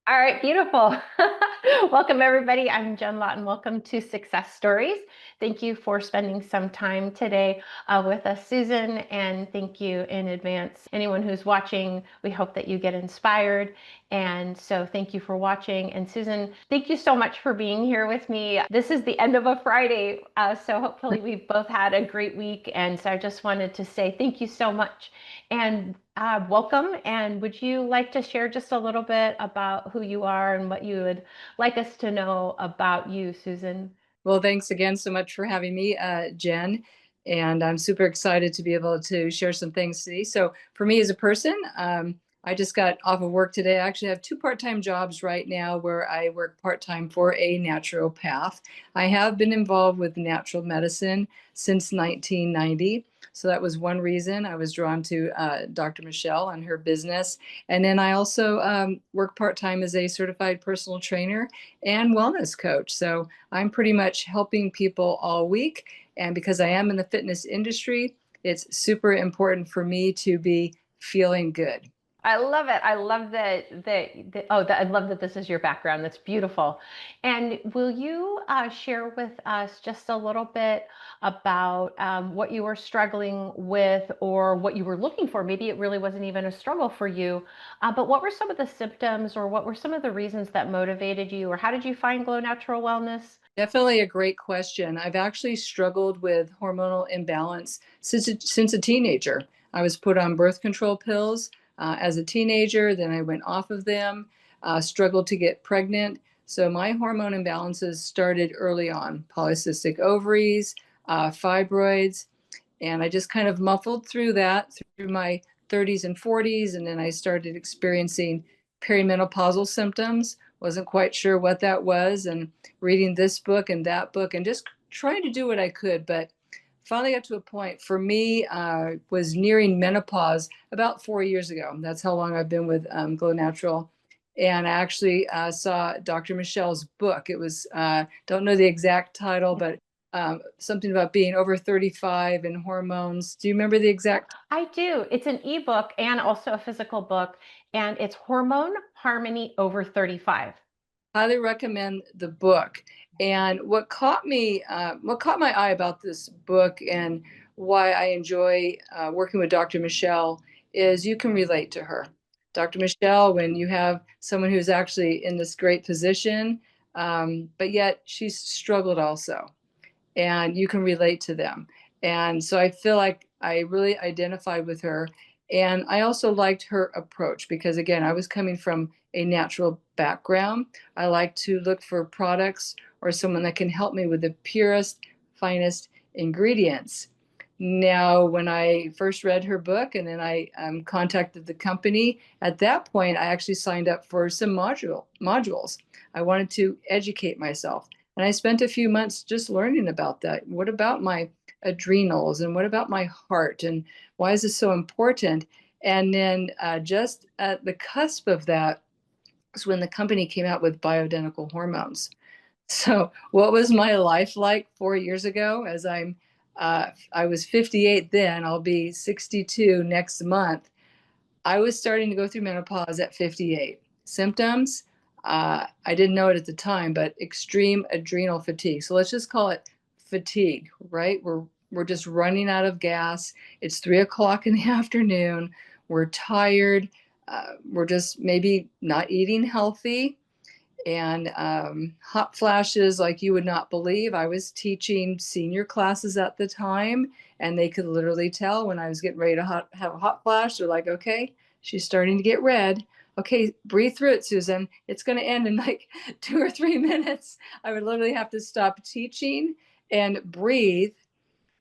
All right, beautiful. Welcome, everybody. I'm Jen Lawton. Welcome to Success Stories. Thank you for spending some time today with us, Susan, and thank you in advance. Anyone who's watching, we hope that you get inspired. And so thank you for watching. And Susan, thank you so much for being here with me. This is the end of a Friday, so hopefully we've both had a great week. And so I just wanted to say thank you so much. And welcome. And would you like to share just a little bit about who you are and what you would like us to know about you, Susan? Well, thanks again so much for having me, Jen. And I'm super excited to be able to share some things today. So, for me as a person, I just got off of work today. I actually have two part-time jobs right now where I work part-time for a naturopath. I have been involved with natural medicine since 1990. So that was one reason I was drawn to Dr. Michelle and her business. And then I also work part-time as a certified personal trainer and wellness coach. So I'm pretty much helping people all week. And because I am in the fitness industry, it's super important for me to be feeling good. I love it. I love I love that this is your background. That's beautiful. And will you share with us just a little bit about what you were struggling with or what you were looking for? Maybe it really wasn't even a struggle for you, but what were some of the symptoms or what were some of the reasons that motivated you or how did you find Glow Natural Wellness? Definitely a great question. I've actually struggled with hormonal imbalance since a teenager. I was put on birth control pills as a teenager, then I went off of them, struggled to get pregnant. So my hormone imbalances started early on, polycystic ovaries, fibroids, and I just kind of muffled through that through my 30s and 40s. And then I started experiencing perimenopausal symptoms. Wasn't quite sure what that was. And reading this book and that book and just trying to do what I could. But finally got to a point for me, was nearing menopause about 4 years ago. That's how long I've been with Glow Natural. And I actually saw Dr. Michelle's book. It was, don't know the exact title, but something about being over 35 and hormones. Do you remember the exact? I do. It's an ebook and also a physical book, and it's Hormone Harmony Over 35. Highly recommend the book. And what caught my eye about this book and why I enjoy working with Dr. Michelle is you can relate to her. Dr. Michelle, when you have someone who's actually in this great position, but yet she's struggled also, and you can relate to them. And so I feel like I really identified with her. And I also liked her approach because, again, I was coming from a natural background. I like to look for products or someone that can help me with the purest, finest ingredients. Now, when I first read her book and then I contacted the company, at that point, I actually signed up for some modules. I wanted to educate myself. And I spent a few months just learning about that. What about my adrenals and what about my heart and why is this so important? And then just at the cusp of that was when the company came out with bioidentical hormones. So, what was my life like 4 years ago? I was 58 then, I'll be 62 next month. I was starting to go through menopause at 58. Symptoms, I didn't know it at the time, but extreme adrenal fatigue. So let's just call it fatigue, right? We're just running out of gas. It's 3 o'clock in the afternoon. We're tired. We're just maybe not eating healthy and hot flashes like you would not believe. I was teaching senior classes at the time, and they could literally tell when I was getting ready to have a hot flash. They're like, okay, she's starting to get red. Okay, breathe through it, Susan. It's going to end in like 2 or 3 minutes. I would literally have to stop teaching and breathe.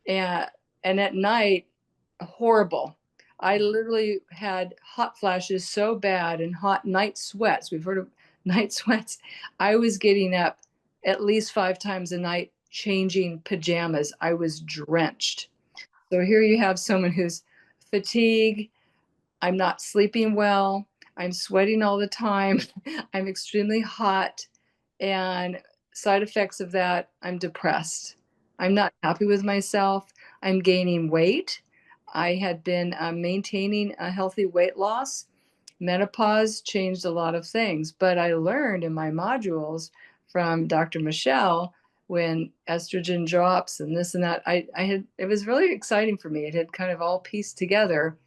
And, and at night, horrible. I literally had hot flashes so bad and hot night sweats. We've heard of night sweats. I was getting up at least 5 times a night, changing pajamas. I was drenched. So here you have someone who's fatigued. I'm not sleeping well. I'm sweating all the time. I'm extremely hot. And side effects of that, I'm depressed. I'm not happy with myself. I'm gaining weight. I had been maintaining a healthy weight loss. menopause changed a lot of things. But I learned in my modules from Dr. Michelle, when estrogen drops and this and that, I had, it was really exciting for me. It had kind of all pieced together.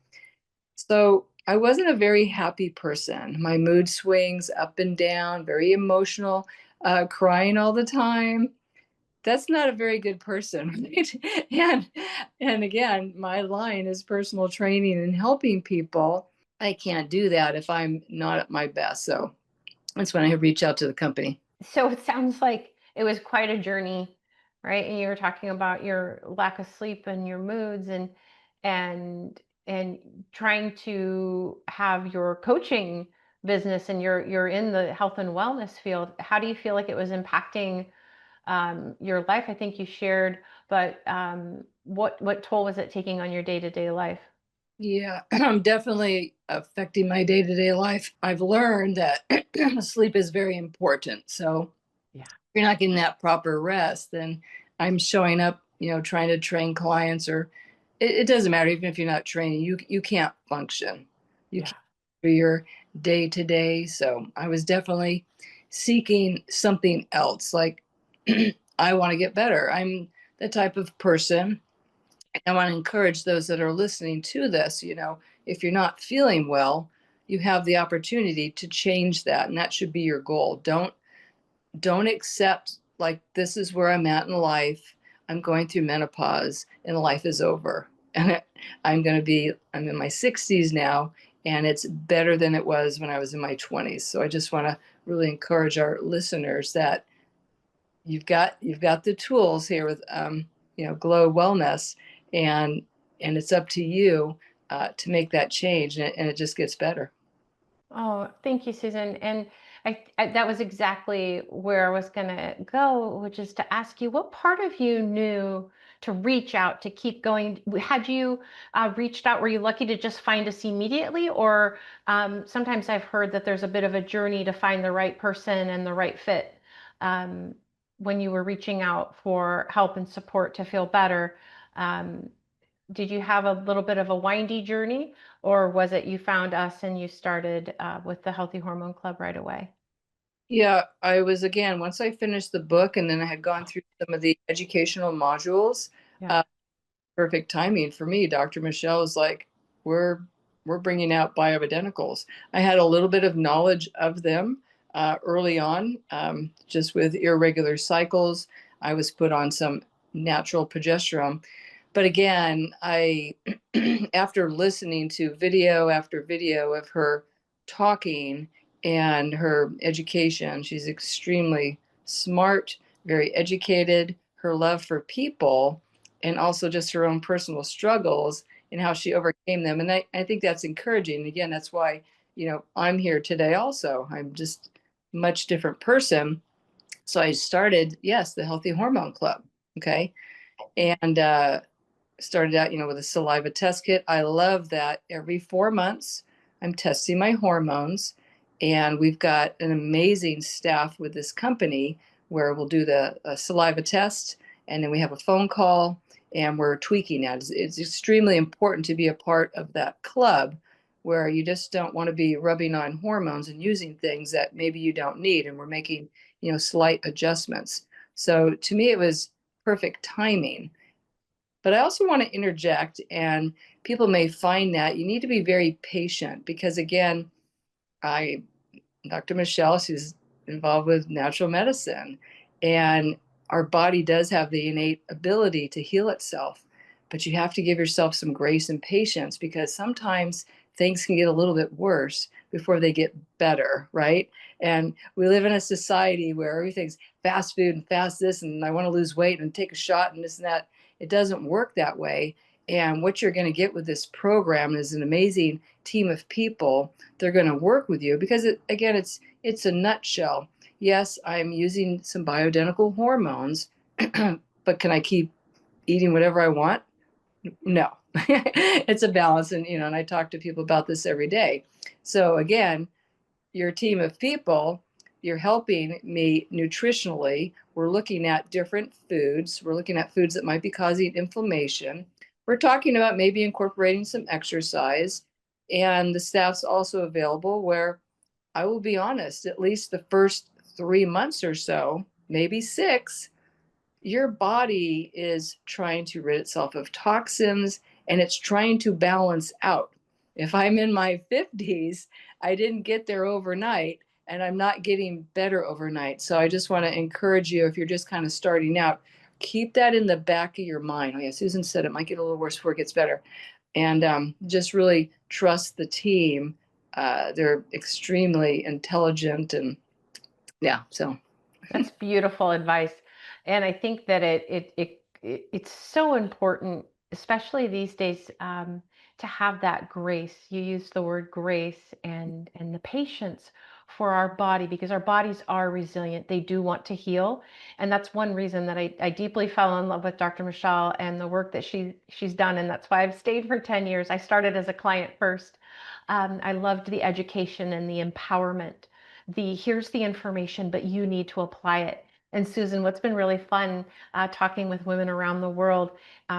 So I wasn't a very happy person. My mood swings up and down, very emotional, crying all the time. That's not a very good person, right? And again, my line is personal training and helping people. I can't do that if I'm not at my best. So that's when I reach out to the company. So it sounds like it was quite a journey, right? And you were talking about your lack of sleep and your moods and and trying to have your coaching business, and you're in the health and wellness field. How do you feel like it was impacting your life? I think you shared, but what toll was it taking on your day-to-day life? Yeah, I'm definitely affecting my day-to-day life. I've learned that sleep is very important. So Yeah. if you're not getting that proper rest, then I'm showing up, trying to train clients, or it doesn't matter. Even if you're not training, you can't function. You Yeah. can't for your day to day. So I was definitely seeking something else. Like I want to get better. I'm the type of person, and I want to encourage those that are listening to this, if you're not feeling well, you have the opportunity to change that. And that should be your goal. Don't accept like this is where I'm at in life. I'm going through menopause and life is over. And I'm in my 60s now, and it's better than it was when I was in my 20s. So I just want to really encourage our listeners that you've got the tools here with Glow Wellness, and it's up to you to make that change, and it just gets better. Oh, thank you, Susan. And that was exactly where I was going to go, which is to ask you what part of you knew to reach out, to keep going. Had you reached out? Were you lucky to just find us immediately? Or sometimes I've heard that there's a bit of a journey to find the right person and the right fit um, when you were reaching out for help and support to feel better. Um, did you have a little bit of a windy journey, or was it you found us and you started with the Healthy Hormone Club right away? Yeah, I was, again, once I finished the book and then I had gone through some of the educational modules, Yeah. uh, perfect timing for me. Dr. Michelle was like, we're we're bringing out bioidenticals. I had a little bit of knowledge of them early on, just with irregular cycles. I was put on some natural progesterone. But again, I, after listening to video after video of her talking and her education, she's extremely smart, very educated, her love for people, and also just her own personal struggles and how she overcame them. And I think that's encouraging. Again, that's why, I'm here today also. I'm just a much different person. So I started, yes, the Healthy Hormone Club. Okay. And started out, with a saliva test kit. I love that every 4 months I'm testing my hormones. And we've got an amazing staff with this company where we'll do the saliva test, and then we have a phone call and we're tweaking that. It's extremely important to be a part of that club where you just don't want to be rubbing on hormones and using things that maybe you don't need. And we're making, slight adjustments. So to me, it was perfect timing. But I also want to interject, and people may find that you need to be very patient because, again, I Dr. Michelle, she's involved with natural medicine, and our body does have the innate ability to heal itself, but you have to give yourself some grace and patience because sometimes things can get a little bit worse before they get better, right? And we live in a society where everything's fast food and fast this, and I want to lose weight and take a shot and this and that. It doesn't work that way. And what you're going to get with this program is an amazing team of people. They're going to work with you because again, it's a nutshell. Yes, I'm using some bioidentical hormones, but can I keep eating whatever I want? No. It's a balance, and I talk to people about this every day. So again, your team of people, you're helping me nutritionally. We're looking at different foods. We're looking at foods that might be causing inflammation. We're talking about maybe incorporating some exercise. And the staff's also available where I will be honest, at least the first 3 months or so, maybe six, your body is trying to rid itself of toxins and it's trying to balance out. If I'm in my 50s, I didn't get there overnight and I'm not getting better overnight. So I just want to encourage you, if you're just kind of starting out, keep that in the back of your mind. Oh, yeah, Susan said it might get a little worse before it gets better. And just really trust the team. They're extremely intelligent and yeah, so. That's beautiful advice. And I think that it's so important, especially these days, to have that grace. You use the word grace and the patience for our body, because our bodies are resilient. They do want to heal. And that's one reason that I deeply fell in love with Dr. Michelle and the work that she's done. And that's why I've stayed for 10 years. I started as a client first. I loved the education and the empowerment, the here's the information, but you need to apply it. And Susan, what's been really fun talking with women around the world,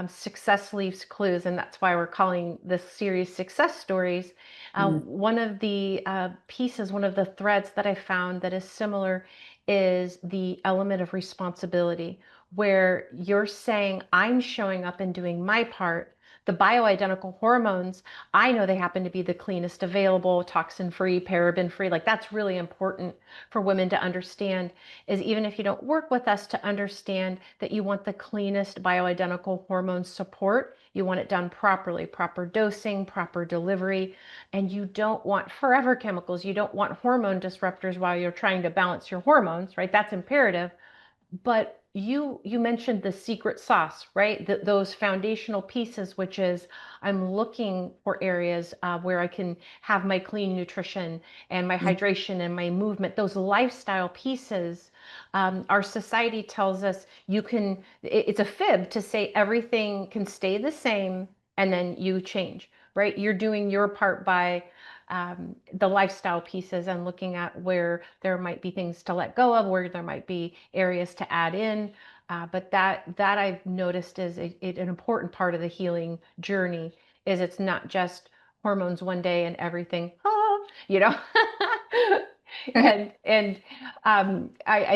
success leaves clues, and that's why we're calling this series Success Stories. Mm, One of the pieces, one of the threads that I found that is similar is the element of responsibility, where you're saying, I'm showing up and doing my part. The bioidentical hormones, I know they happen to be the cleanest available, toxin-free, paraben-free. Like that's really important for women to understand, is even if you don't work with us, to understand that you want the cleanest bioidentical hormone support. You want it done properly, proper dosing, proper delivery, and you don't want forever chemicals. You don't want hormone disruptors while you're trying to balance your hormones, right? That's imperative. But you mentioned the secret sauce, right? Those foundational pieces, which is I'm looking for areas where I can have my clean nutrition and my mm, hydration and my movement. Those lifestyle pieces. Our society tells us you can. It's a fib to say everything can stay the same and then you change, right? You're doing your part by the lifestyle pieces and looking at where there might be things to let go of, where there might be areas to add in. But that I've noticed is an important part of the healing journey. Is it's not just hormones one day and everything, you know. I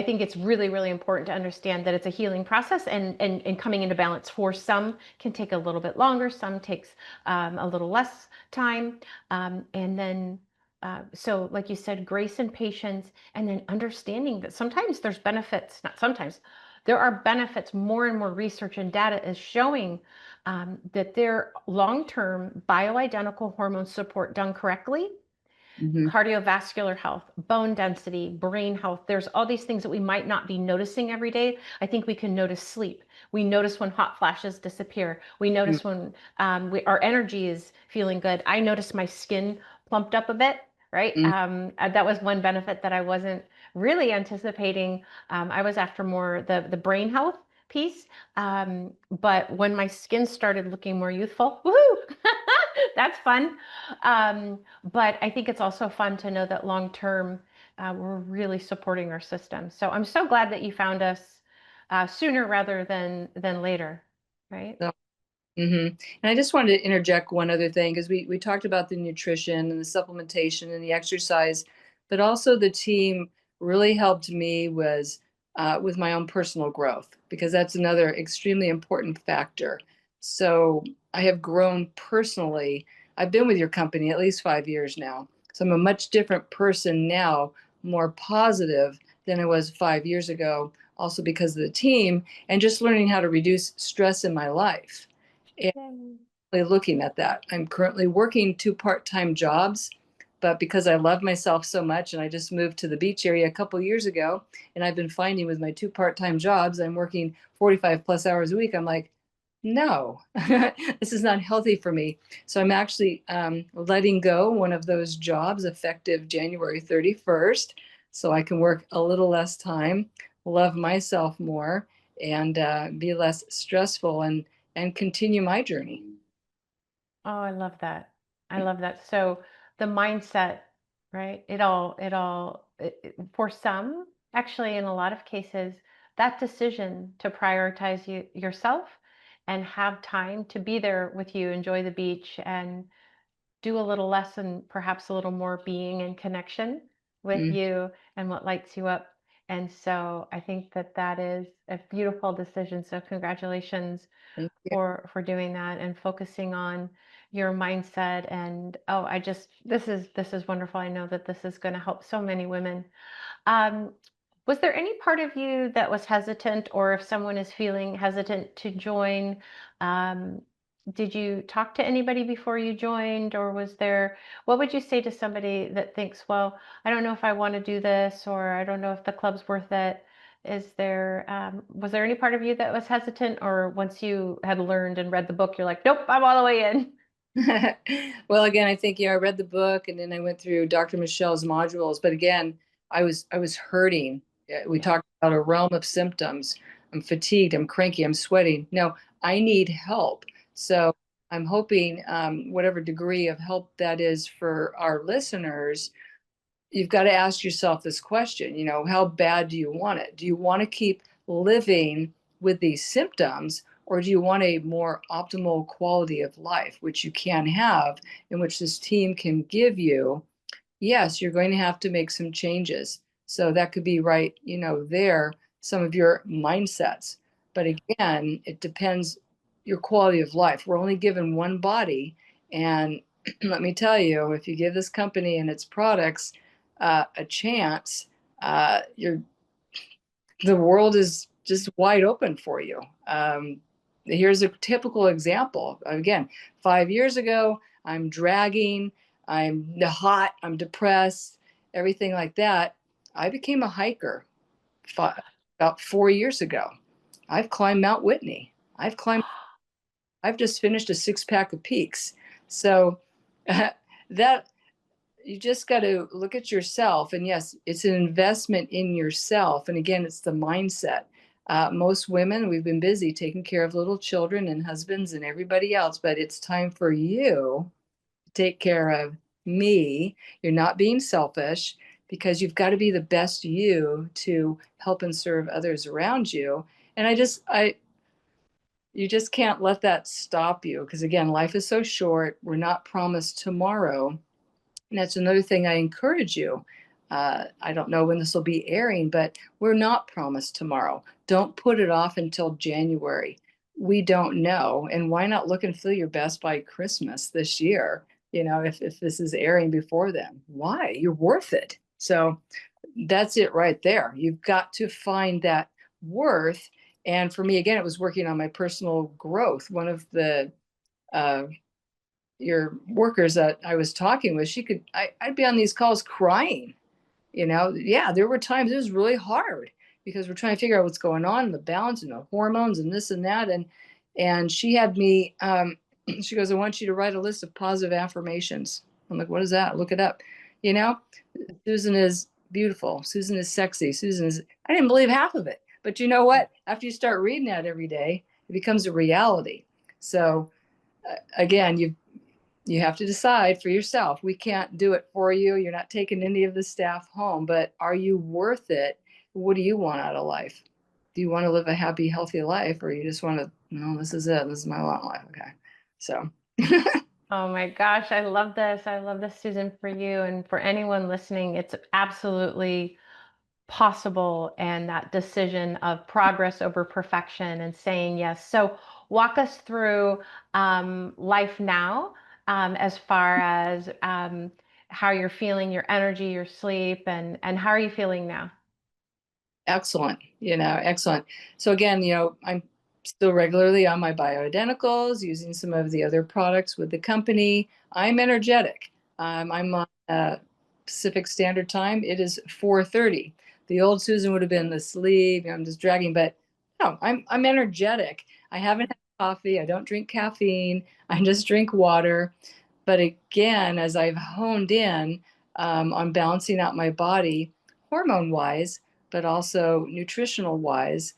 think it's really, really important to understand that it's a healing process, and coming into balance for some can take a little bit longer, some takes a little less time. And then, so like you said, grace and patience, and then understanding that sometimes there's benefits, not sometimes, there are benefits. More and more research and data is showing that their long-term bioidentical hormone support done correctly, mhm, cardiovascular health, bone density, brain health. There's all these things that we might not be noticing every day. I think we can notice sleep. We notice when hot flashes disappear. We mm, notice when our energy is feeling good. I notice my skin plumped up a bit, right? mm, That was one benefit that I wasn't really anticipating. I was after more the brain health piece. But when my skin started looking more youthful, woohoo! That's fun. But I think it's also fun to know that long term, we're really supporting our system. So I'm so glad that you found us sooner rather than later, right? so, mhm. And I just wanted to interject one other thing because we talked about the nutrition and the supplementation and the exercise, but also the team really helped me was with my own personal growth because that's another extremely important factor. So I have grown personally. I've been with your company at least 5 years now, so I'm a much different person now, more positive than I was 5 years ago. Also because of the team and just learning how to reduce stress in my life Yay. looking at that. I'm currently working two part-time jobs, but because I love myself so much and I just moved to the beach area a couple years ago, and I've been finding with my two part-time jobs, I'm working 45 plus hours a week. I'm like, no, this is not healthy for me. So I'm actually letting go one of those jobs effective January 31st, so I can work a little less time, love myself more, and be less stressful and continue my journey. Oh, I love that. I love that. So the mindset, right? For some, actually, in a lot of cases, that decision to prioritize yourself and have time to be there with you, enjoy the beach, and do a little less and perhaps a little more being in connection with Mm, you and what lights you up. And so I think that that is a beautiful decision. So congratulations thank you. for doing that and focusing on your mindset. And oh, this is wonderful. I know that this is going to help so many women. um, was there any part of you that was hesitant, or if someone is feeling hesitant to join, um, did you talk to anybody before you joined, or what would you say to somebody that thinks, well, I don't know if I want to do this, or I don't know if the club's worth it? Was there any part of you that was hesitant, or once you had learned and read the book, you're like, nope, I'm all the way in? Well, again, I think, I read the book and then I went through Dr. Michelle's modules, but again, I was hurting. We Yeah. talked about a realm of symptoms. I'm fatigued, I'm cranky, I'm sweating. No, I need help. So I'm hoping, whatever degree of help that is for our listeners, you've got to ask yourself this question, how bad do you want it? Do you want to keep living with these symptoms, or do you want a more optimal quality of life, which you can have, in which this team can give you? Yes, you're going to have to make some changes. So that could be right, there, some of your mindsets. But again, it depends your quality of life. We're only given one body. And let me tell you, if you give this company and its products a chance, you're the world is just wide open for you. Here's a typical example. Again, 5 years ago, I'm dragging, I'm hot, I'm depressed, everything like that. I became a hiker about 4 years ago. I've climbed Mount Whitney. I've just finished a six pack of peaks. So that you just got to look at yourself. And yes, it's an investment in yourself. And again, it's the mindset. Most women, we've been busy taking care of little children and husbands and everybody else, but it's time for you to take care of me. You're not being selfish, because you've got to be the best you to help and serve others around you. And you just can't let that stop you, because again, life is so short. We're not promised tomorrow. And that's another thing I encourage you. I don't know when this will be airing, but we're not promised tomorrow. Don't put it off until January. We don't know. And why not look and feel your best by Christmas this year? If this is airing before then, why? You're worth it. So that's it right there. You've got to find that worth. And for me, again, it was working on my personal growth. One of the uh, your workers that I was talking with, I'd be on these calls crying. Yeah, there were times it was really hard, because we're trying to figure out what's going on, and the balance and the hormones and this and that. And she had me, she goes, I want you to write a list of positive affirmations. I'm like, what is that? Look it up. You know, Susan is beautiful. Susan is sexy. I didn't believe half of it. But you know what? After you start reading that every day, it becomes a reality. So again, you have to decide for yourself. We can't do it for you. You're not taking any of the staff home, but are you worth it? What do you want out of life? Do you want to live a happy, healthy life, or you just want to, no, this is it. This is my lot life. Okay. So, Oh my gosh, I love this. I love this, Susan, for you and for anyone listening. It's absolutely possible, and that decision of progress over perfection and saying yes. So, walk us through life now, as far as how you're feeling, your energy, your sleep, and how are you feeling now? excellent, excellent. So again, I'm still regularly on my bioidenticals, using some of the other products with the company. I'm energetic. I'm on Pacific Standard Time. It is 4:30. The old Susan would have been asleep. I'm just dragging, but no, I'm energetic. I haven't had coffee. I don't drink caffeine. I just drink water. But again, as I've honed in on balancing out my body, hormone wise, but also nutritional wise,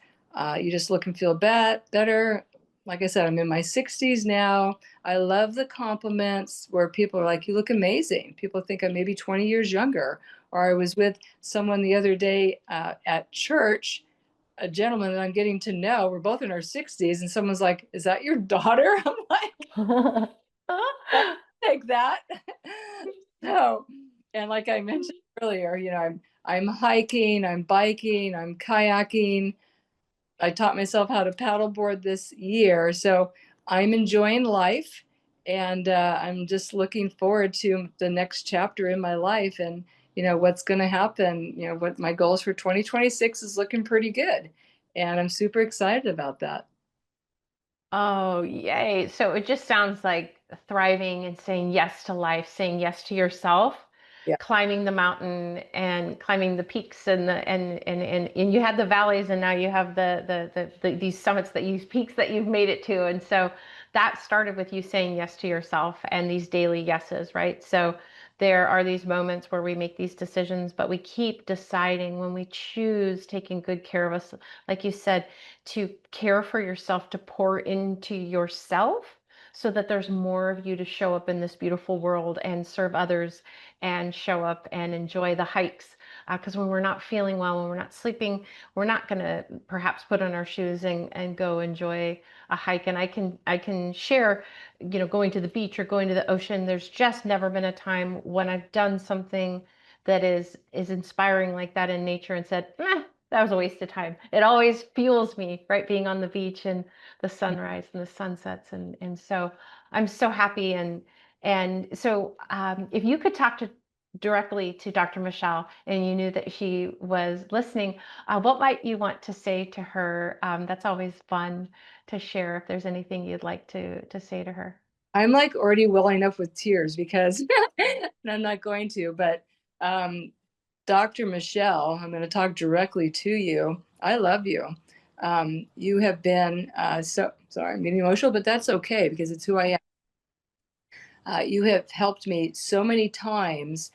you just look and feel better. Like I said, I'm in my 60s now. I love the compliments where people are like, you look amazing. People think I'm maybe 20 years younger. Or I was with someone the other day at church, a gentleman that I'm getting to know. We're both in our 60s, and someone's like, is that your daughter? I'm like, like that. So, and like I mentioned earlier, I'm hiking, I'm biking, I'm kayaking. I taught myself how to paddleboard this year, so I'm enjoying life, and I'm just looking forward to the next chapter in my life, and what's going to happen. What my goals for 2026 is looking pretty good, and I'm super excited about that. Oh, yay. So it just sounds like thriving and saying yes to life, saying yes to yourself, Yeah. climbing the mountain and climbing the peaks and you had the valleys and now you have these summits that these peaks that you've made it to. And so that started with you saying yes to yourself and these daily yeses, right? So there are these moments where we make these decisions, but we keep deciding when we choose taking good care of us, like you said, to care for yourself, to pour into yourself so that there's more of you to show up in this beautiful world and serve others and show up and enjoy the hikes. Because when we're not feeling well, when we're not sleeping, we're not going to perhaps put on our shoes and go enjoy a hike. And I can share, going to the beach or going to the ocean. There's just never been a time when I've done something that is inspiring like that in nature and said, that was a waste of time. It always fuels me, right? Being on the beach and the sunrise and the sunsets. And so I'm so happy. And so if you could talk directly to Dr. Michelle and you knew that she was listening, what might you want to say to her? That's always fun to share if there's anything you'd like to say to her. I'm like already welling up with tears because and I'm not going to, but um, Dr. Michelle, I'm going to talk directly to you. I love you. You have been so sorry, I'm getting emotional, but that's okay because it's who I am. You have helped me so many times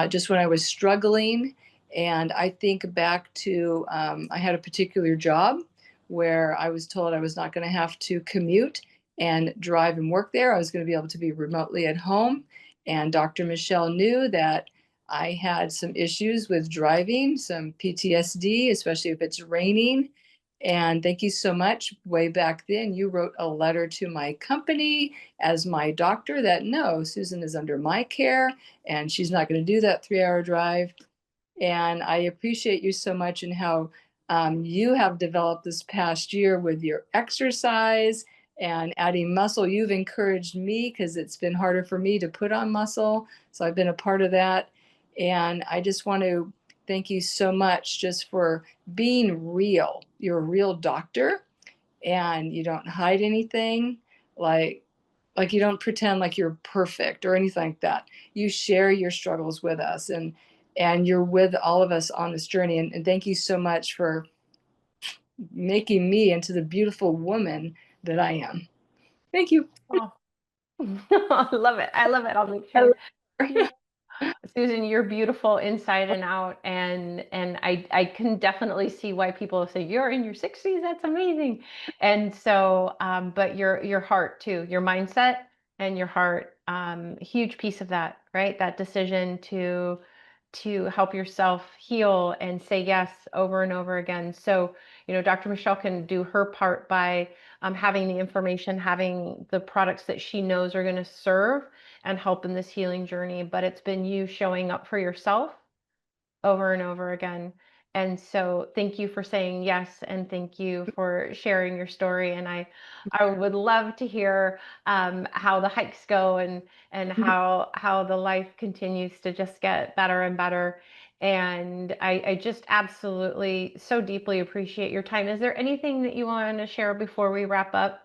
just when I was struggling. And I think back to I had a particular job where I was told I was not going to have to commute and drive and work there. I was going to be able to be remotely at home. And Dr. Michelle knew that I had some issues with driving, some PTSD, especially if it's raining. And thank you so much. Way back then, you wrote a letter to my company as my doctor that no, Susan is under my care and she's not going to do that 3 hour drive. And I appreciate you so much and how you have developed this past year with your exercise and adding muscle. You've encouraged me because it's been harder for me to put on muscle. So I've been a part of that. And I just want to thank you so much just for being real. You're a real doctor and you don't hide anything. Like you don't pretend like you're perfect or anything like that. You share your struggles with us and you're with all of us on this journey. And thank you so much for making me into the beautiful woman that I am. Thank you. Oh, I love it. I love it. I'll make I sure. love Susan, you're beautiful inside and out, and I can definitely see why people say you're in your 60s. That's amazing. And so, but your heart too, your mindset and your heart, huge piece of that, right? That decision to help yourself heal and say yes over and over again. So, Dr. Michelle can do her part by having the information, having the products that she knows are going to serve and help in this healing journey, but it's been you showing up for yourself over and over again. And so thank you for saying yes, and thank you for sharing your story. And I would love to hear how the hikes go and you. how the life continues to just get better and better. And I just absolutely so deeply appreciate your time. Is there anything that you want to share before we wrap up?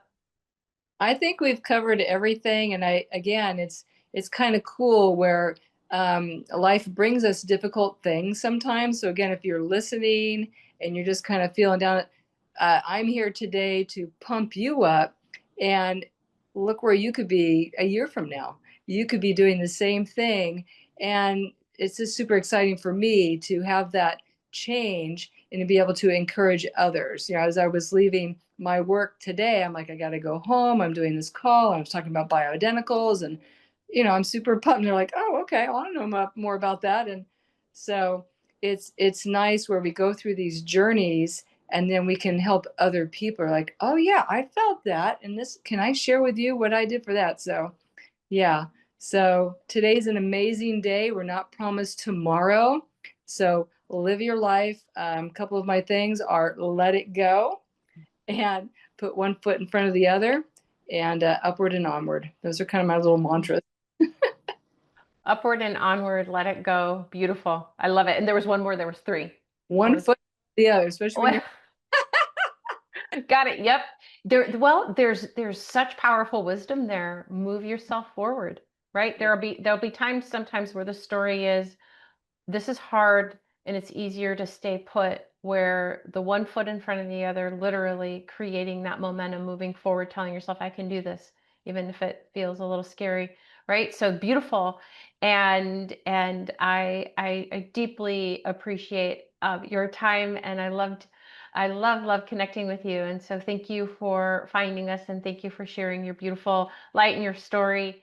I think we've covered everything, and again, it's kind of cool where life brings us difficult things sometimes. So again, if you're listening and you're just kind of feeling down, I'm here today to pump you up, and look where you could be a year from now. You could be doing the same thing, and it's just super exciting for me to have that change and to be able to encourage others. As I was leaving my work today, I'm like, I got to go home. I'm doing this call. I was talking about bioidenticals, and I'm super pumped. And they're like, oh, okay, I want to know more about that. And so it's nice where we go through these journeys, and then we can help other people. Like, oh yeah, I felt that, and this, can I share with you what I did for that? So yeah. So today's an amazing day. We're not promised tomorrow. So live your life. A couple of my things are let it go and put one foot in front of the other and upward and onward. Those are kind of my little mantras. Upward and onward, let it go. Beautiful. I love it. And there was one more, there was three. What One was foot in the other, especially when you're Got it. Yep. There's such powerful wisdom there. Move yourself forward, right? There'll be times sometimes where the story is this is hard and it's easier to stay put, where the one foot in front of the other, literally creating that momentum, moving forward, telling yourself, I can do this, even if it feels a little scary, right? So beautiful. And I deeply appreciate your time, and I love connecting with you. And so thank you for finding us, and thank you for sharing your beautiful light and your story.